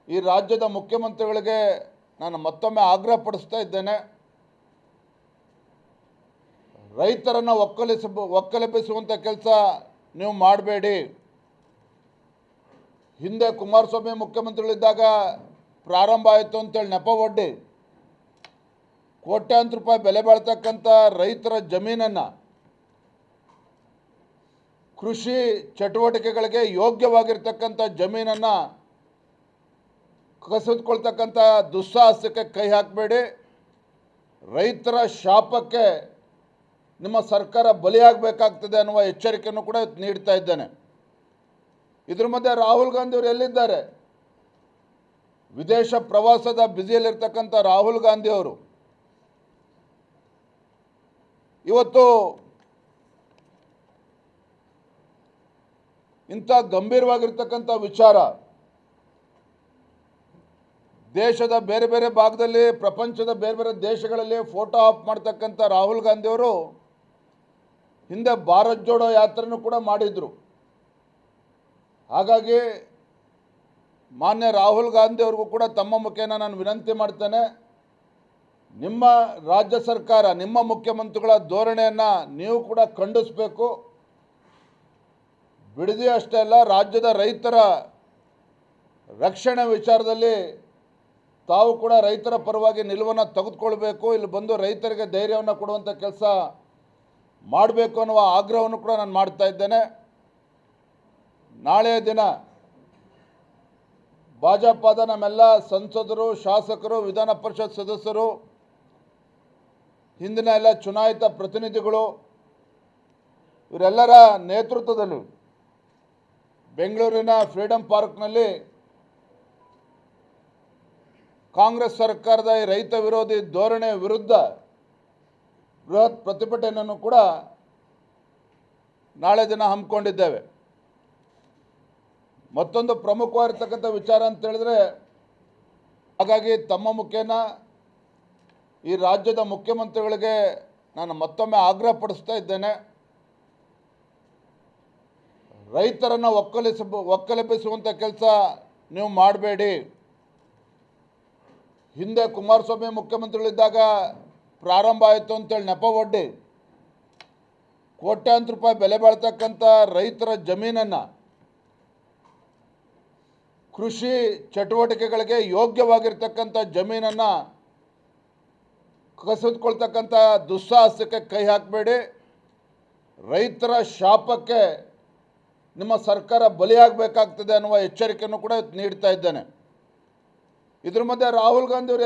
ಈ ರಾಜ್ಯದ ಮುಖ್ಯಮಂತ್ರಿಗಳಿಗೆ ನಾನು ಮತ್ತೊಮ್ಮೆ ಆಗ್ರಹ ಪಡಿಸ್ತಾ ಇದ್ದೇನೆ. ರೈತರನ್ನು ಒಕ್ಕಲೆಬ್ಬಿಸುವಂಥ ಕೆಲಸ ನೀವು ಮಾಡಬೇಡಿ. ಹಿಂದೆ ಕುಮಾರಸ್ವಾಮಿ ಮುಖ್ಯಮಂತ್ರಿಗಳಿದ್ದಾಗ ಪ್ರಾರಂಭ ಆಯಿತು ಅಂತೇಳಿ ನೆಪ ಒಡ್ಡಿ ಕೋಟ್ಯಾಂತರ ರೂಪಾಯಿ ಬೆಲೆ ಬಾಳ್ತಕ್ಕಂಥ ರೈತರ ಜಮೀನನ್ನು ಕೃಷಿ ಚಟುವಟಿಕೆಗಳಿಗೆ ಯೋಗ್ಯವಾಗಿರ್ತಕ್ಕಂಥ ಜಮೀನನ್ನು ಕಸಿದುಕೊಳ್ತಕ್ಕಂಥ ದುಸ್ಸಾಹಸಕ್ಕೆ ಕೈ ಹಾಕಬೇಡಿ. ರೈತರ ಶಾಪಕ್ಕೆ ನಿಮ್ಮ ಸರ್ಕಾರ ಬಲಿಯಾಗಬೇಕಾಗ್ತದೆ ಅನ್ನುವ ಎಚ್ಚರಿಕೆಯನ್ನು ಕೂಡ ನೀಡ್ತಾ ಇದ್ದೇನೆ. ಇದ್ರ ಮಧ್ಯೆ ರಾಹುಲ್ ಗಾಂಧಿ ಅವರು ಎಲ್ಲಿದ್ದಾರೆ? ವಿದೇಶ ಪ್ರವಾಸದ ಬ್ಯುಸಿಯಲ್ಲಿರ್ತಕ್ಕಂಥ ರಾಹುಲ್ ಗಾಂಧಿ ಅವರು ಇವತ್ತು ಇಂಥ ಗಂಭೀರವಾಗಿರ್ತಕ್ಕಂಥ ವಿಚಾರ ದೇಶದ ಬೇರೆ ಬೇರೆ ಭಾಗದಲ್ಲಿ, ಪ್ರಪಂಚದ ಬೇರೆ ಬೇರೆ ದೇಶಗಳಲ್ಲಿ ಫೋಟೋ ಆಫ್ ಮಾಡ್ತಕ್ಕಂಥ ರಾಹುಲ್ ಗಾಂಧಿ ಅವರು ಹಿಂದೆ ಭಾರತ್ ಜೋಡೋ ಯಾತ್ರೆನೂ ಕೂಡ ಮಾಡಿದರು. ಹಾಗಾಗಿ ಮಾನ್ಯ ರಾಹುಲ್ ಗಾಂಧಿ ಅವ್ರಿಗೂ ಕೂಡ ತಮ್ಮ ಮುಖೇನ ನಾನು ವಿನಂತಿ ಮಾಡ್ತೇನೆ, ನಿಮ್ಮ ರಾಜ್ಯ ಸರ್ಕಾರ, ನಿಮ್ಮ ಮುಖ್ಯಮಂತ್ರಿಗಳ ಧೋರಣೆಯನ್ನು ನೀವು ಕೂಡ ಖಂಡಿಸಬೇಕು. ಬಿಡದಿ ಅಷ್ಟೇ ಅಲ್ಲ, ರಾಜ್ಯದ ರೈತರ ರಕ್ಷಣೆ ವಿಚಾರದಲ್ಲಿ ತಾವು ಕೂಡ ರೈತರ ಪರವಾಗಿ ನಿಲುವನ್ನು ತೆಗೆದುಕೊಳ್ಬೇಕು. ಇಲ್ಲಿ ಬಂದು ರೈತರಿಗೆ ಧೈರ್ಯವನ್ನು ಕೊಡುವಂಥ ಕೆಲಸ ಮಾಡಬೇಕು ಅನ್ನುವ ಆಗ್ರಹವನ್ನು ಕೂಡ ನಾನು ಮಾಡ್ತಾ ಇದ್ದೇನೆ. ನಾಳೆಯ ದಿನ ಭಾಜಪದ ನಮ್ಮೆಲ್ಲ ಸಂಸದರು, ಶಾಸಕರು, ವಿಧಾನ ಪರಿಷತ್ ಸದಸ್ಯರು, ಹಿಂದಿನ ಎಲ್ಲ ಚುನಾಯಿತ ಪ್ರತಿನಿಧಿಗಳು ಇವರೆಲ್ಲರ ನೇತೃತ್ವದಲ್ಲಿ ಬೆಂಗಳೂರಿನ ಫ್ರೀಡಂ ಪಾರ್ಕ್ನಲ್ಲಿ ಕಾಂಗ್ರೆಸ್ ಸರ್ಕಾರದ ಈ ರೈತ ವಿರೋಧಿ ಧೋರಣೆ ವಿರುದ್ಧ ಬೃಹತ್ ಪ್ರತಿಭಟನೆಯನ್ನು ಕೂಡ ನಾಳೆ ದಿನ ಹಮ್ಮಿಕೊಂಡಿದ್ದೇವೆ. ಮತ್ತೊಂದು ಪ್ರಮುಖವಾಗಿರ್ತಕ್ಕಂಥ ವಿಚಾರ ಅಂತ ಹೇಳಿದ್ರೆ, ಹಾಗಾಗಿ ತಮ್ಮ ಮುಖೇನ ಈ ರಾಜ್ಯದ ಮುಖ್ಯಮಂತ್ರಿಗಳಿಗೆ ನಾನು ಮತ್ತೊಮ್ಮೆ ಆಗ್ರಹ ಪಡಿಸ್ತಾ ಇದ್ದೇನೆ. ರೈತರನ್ನು ಒಕ್ಕಲೆಬ್ಬಿಸುವಂಥ ಕೆಲಸ ನೀವು ಮಾಡಬೇಡಿ. ಹಿಂದೆ ಕುಮಾರಸ್ವಾಮಿ ಮುಖ್ಯಮಂತ್ರಿಗಳಿದ್ದಾಗ ಪ್ರಾರಂಭ ಆಯಿತು ಅಂತೇಳಿ ನೆಪ ಒಡ್ಡಿ ಕೋಟ್ಯಾಂತರ ರೂಪಾಯಿ ಬೆಲೆ ಬಾಳ್ತಕ್ಕಂಥ ರೈತರ ಜಮೀನನ್ನು ಕೃಷಿ ಚಟುವಟಿಕೆಗಳಿಗೆ ಯೋಗ್ಯವಾಗಿರ್ತಕ್ಕಂಥ ಜಮೀನನ್ನು ಕಸಿದುಕೊಳ್ತಕ್ಕಂಥ ದುಸ್ಸಾಹಸಕ್ಕೆ ಕೈ ಹಾಕಬೇಡಿ. ರೈತರ ಶಾಪಕ್ಕೆ ನಿಮ್ಮ ಸರ್ಕಾರ ಬಲಿಯಾಗಬೇಕಾಗ್ತದೆ ಅನ್ನುವ ಎಚ್ಚರಿಕೆಯನ್ನು ಕೂಡ ನೀಡ್ತಾ ಇದ್ದೇನೆ. ಇದ್ರ ಮಧ್ಯೆ ರಾಹುಲ್ ಗಾಂಧಿ ಅವರು